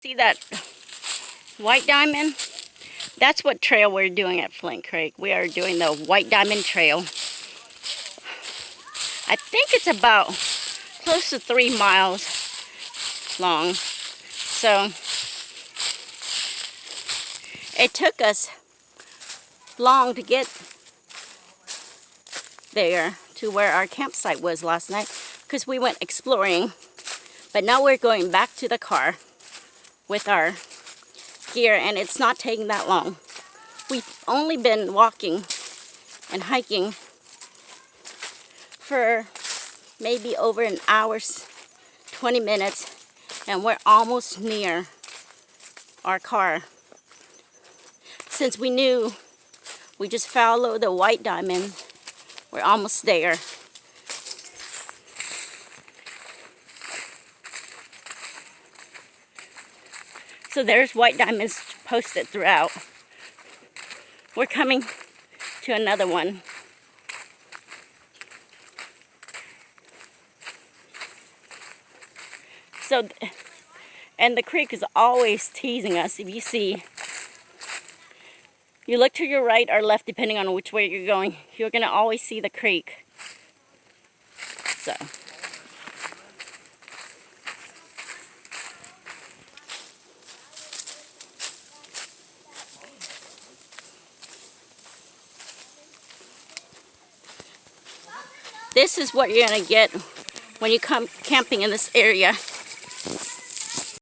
See that white diamond? That's what trail we're doing at Flint Creek. We are doing the White Diamond Trail. I think it's about close to 3 miles long. So it took us long to get there to where our campsite was last night because we went exploring. But now we're going back to the car with our gear, and it's not taking that long. We've only been walking and hiking for maybe over an hour, 20 minutes, and we're almost near our car. Since we knew we just followed the White Diamond, we're almost there. So there's White Diamonds posted throughout. We're coming to another one. So, and the creek is always teasing us. If you see, you look to your right or left, depending on which way you're going, you're going to always see the creek. So. This is what you're going to get when you come camping in this area.